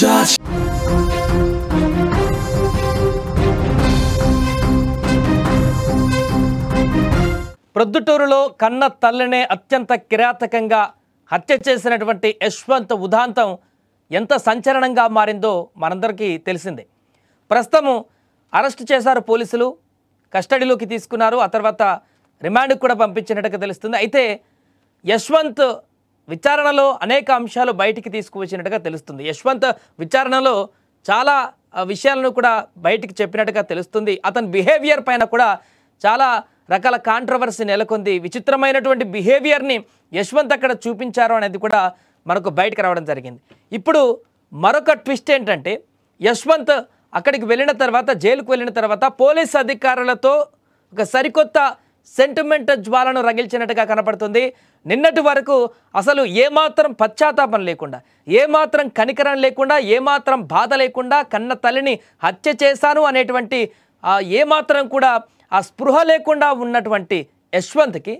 touch. ప్రొద్దుటూరులో కన్న తల్లినే అత్యంత కిరాతకంగా హత్య చేసినటువంటి యశ్వంత్ ఉదాంతం ఎంత సంచలనంగా మారిందో మనందరికీ తెలిసిందే. ప్రస్తుతం అరెస్ట్ చేశారు పోలీసులు, కస్టడీలోకి తీసుకున్నారు, ఆ తర్వాత రిమాండ్కి కూడా పంపించినట్టుగా తెలుస్తుంది. అయితే యశ్వంత్ విచారణలో అనేక అంశాలు బయటికి తీసుకువచ్చినట్టుగా తెలుస్తుంది. యశ్వంత్ విచారణలో చాలా విషయాలను కూడా బయటికి చెప్పినట్టుగా తెలుస్తుంది. అతని బిహేవియర్ పైన కూడా చాలా రకాల కాంట్రవర్సీ నెలకొంది. విచిత్రమైనటువంటి బిహేవియర్ని యశ్వంత్ అక్కడ చూపించారు అనేది కూడా మనకు బయటకు రావడం జరిగింది. ఇప్పుడు మరొక ట్విస్ట్ ఏంటంటే, యశ్వంత్ అక్కడికి వెళ్ళిన తర్వాత, జైలుకు వెళ్ళిన తర్వాత పోలీస్ అధికారులతో ఒక సరికొత్త సెంటిమెంట్ జ్వాలను రగిల్చినట్టుగా కనపడుతుంది. నిన్నటి వరకు అసలు ఏమాత్రం పశ్చాత్తాపం లేకుండా, ఏమాత్రం కనికరం లేకుండా, ఏమాత్రం బాధ లేకుండా, కన్న తల్లిని హత్య చేశాను అనేటువంటి ఏమాత్రం కూడా ఆ స్పృహ లేకుండా ఉన్నటువంటి యశ్వంత్కి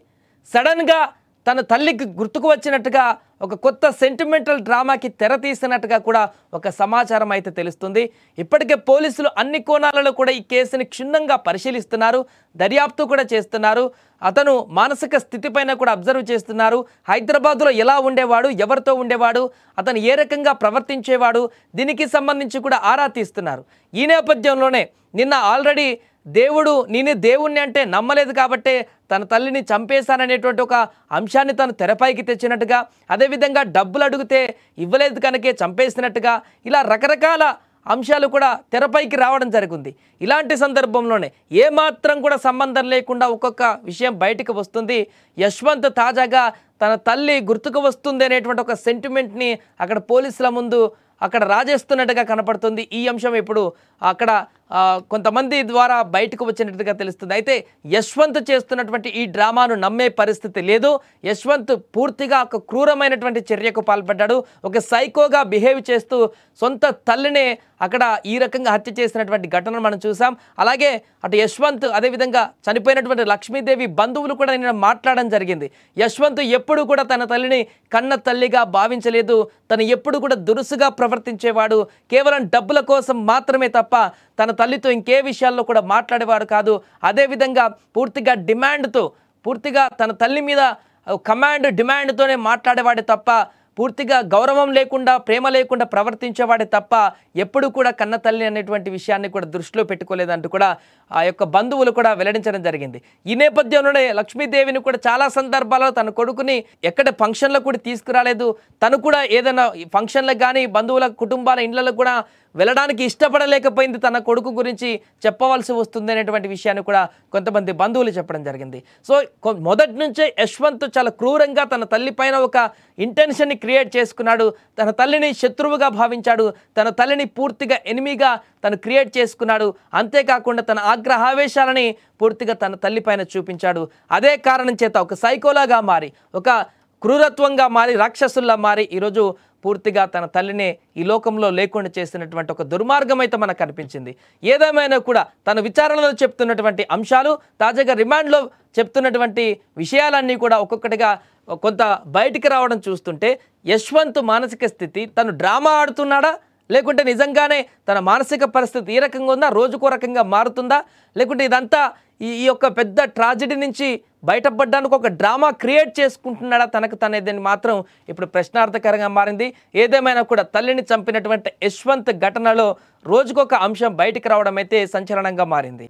సడన్గా తన తల్లికి గుర్తుకు వచ్చినట్టుగా ఒక కొత్త సెంటిమెంటల్ డ్రామాకి తెర తీసినట్టుగా కూడా ఒక సమాచారం అయితే తెలుస్తుంది. ఇప్పటికే పోలీసులు అన్ని కోణాలలో కూడా ఈ కేసుని క్షుణ్ణంగా పరిశీలిస్తున్నారు, దర్యాప్తు కూడా చేస్తున్నారు. అతను మానసిక స్థితిపైన కూడా అబ్జర్వ్ చేస్తున్నారు. హైదరాబాద్లో ఎలా ఉండేవాడు, ఎవరితో ఉండేవాడు, అతను ఏ రకంగా ప్రవర్తించేవాడు, దీనికి సంబంధించి కూడా ఆరా తీస్తున్నారు. ఈ నేపథ్యంలోనే నిన్న ఆల్రెడీ దేవుడు నేనే దేవుణ్ణి అంటే నమ్మలేదు కాబట్టే తన తల్లిని చంపేశాననేటువంటి ఒక అంశాన్ని తను తెరపైకి తెచ్చినట్టుగా, అదేవిధంగా డబ్బులు అడిగితే ఇవ్వలేదు కనుకే చంపేసినట్టుగా, ఇలా రకరకాల అంశాలు కూడా తెరపైకి రావడం జరిగింది. ఇలాంటి సందర్భంలోనే ఏమాత్రం కూడా సంబంధం లేకుండా ఒక్కొక్క విషయం బయటకు వస్తుంది. యశ్వంత్ తాజాగా తన తల్లి గుర్తుకు వస్తుంది అనేటువంటి ఒక సెంటిమెంట్ని అక్కడ పోలీసుల ముందు అక్కడ రాజేస్తున్నట్టుగా కనపడుతుంది. ఈ అంశం ఇప్పుడు అక్కడ కొంతమంది ద్వారా బయటకు వచ్చినట్టుగా తెలుస్తుంది. అయితే యశ్వంత్ చేస్తున్నటువంటి ఈ డ్రామాను నమ్మే పరిస్థితి లేదు. యశ్వంత్ పూర్తిగా ఒక క్రూరమైనటువంటి చర్యకు పాల్పడ్డాడు. ఒక సైకోగా బిహేవ్ చేస్తూ సొంత తల్లినే అక్కడ ఈ రకంగా హత్య చేసినటువంటి ఘటనను మనం చూసాం. అలాగే అటు యశ్వంత్, అదేవిధంగా చనిపోయినటువంటి లక్ష్మీదేవి బంధువులు కూడా నేను మాట్లాడడం జరిగింది. యశ్వంత్ ఎప్పుడు కూడా తన తల్లిని కన్న తల్లిగా భావించలేదు. తను ఎప్పుడు కూడా దురుసుగా ప్రవర్తించేవాడు. కేవలం డబ్బుల కోసం మాత్రమే తప్ప తన తల్లితో ఇంకే విషయాల్లో కూడా మాట్లాడేవాడు కాదు. అదేవిధంగా పూర్తిగా డిమాండ్తో, పూర్తిగా తన తల్లి మీద కమాండ్ డిమాండ్తోనే మాట్లాడేవాడే తప్ప పూర్తిగా గౌరవం లేకుండా, ప్రేమ లేకుండా ప్రవర్తించేవాడే తప్ప ఎప్పుడు కూడా కన్న తల్లి అనేటువంటి విషయాన్ని కూడా దృష్టిలో పెట్టుకోలేదంటూ కూడా ఆ యొక్క బంధువులు కూడా వెల్లడించడం జరిగింది. ఈ నేపథ్యంలోనే లక్ష్మీదేవిని కూడా చాలా సందర్భాల్లో తన కొడుకుని ఎక్కడ ఫంక్షన్లకు కూడా తీసుకురాలేదు. తను కూడా ఏదైనా ఫంక్షన్లకు కానీ బంధువుల కుటుంబాల ఇళ్లకు కూడా వెళ్ళడానికి ఇష్టపడలేకపోయింది. తన కొడుకు గురించి చెప్పవలసి వస్తుంది అనేటువంటి విషయాన్ని కూడా కొంతమంది బంధువులు చెప్పడం జరిగింది. సో మొదటి నుంచే యశ్వంత్ చాలా క్రూరంగా తన తల్లి పైన ఒక ఇంటెన్షన్ని క్రియేట్ చేసుకున్నాడు. తన తల్లిని శత్రువుగా భావించాడు. తన తల్లిని పూర్తిగా ఎనిమిగా తను క్రియేట్ చేసుకున్నాడు. అంతేకాకుండా తన ఆగ్రహావేశాలని పూర్తిగా తన తల్లి పైన చూపించాడు. అదే కారణం చేత ఒక సైకోలాగా మారి, ఒక క్రూరత్వంగా మారి, రాక్షసుల్లా మారి ఈరోజు పూర్తిగా తన తల్లినే ఈ లోకంలో లేకుండా చేసినటువంటి ఒక దుర్మార్గం అయితే మనకు కనిపించింది. ఏదేమైనా కూడా తన విచారణలో చెప్తున్నటువంటి అంశాలు, తాజాగా రిమాండ్లో చెప్తున్నటువంటి విషయాలన్నీ కూడా ఒక్కొక్కటిగా కొంత బయటికి రావడం చూస్తుంటే యశ్వంత్ మానసిక స్థితి, తను డ్రామా ఆడుతున్నాడా లేకుంటే నిజంగానే తన మానసిక పరిస్థితి ఈ రకంగా ఉందా, రోజుకో రకంగా మారుతుందా, లేకుంటే ఇదంతా ఈ యొక్క పెద్ద ట్రాజెడీ నుంచి బయటపడడానికి ఒక డ్రామా క్రియేట్ చేసుకుంటున్నాడా తనకు తనేదని మాత్రం ఇప్పుడు ప్రశ్నార్థకరంగా మారింది. ఏదేమైనా కూడా తల్లిని చంపినటువంటి యశ్వంత్ ఘటనలో రోజుకొక అంశం బయటికి రావడం అయితే సంచలనంగా మారింది.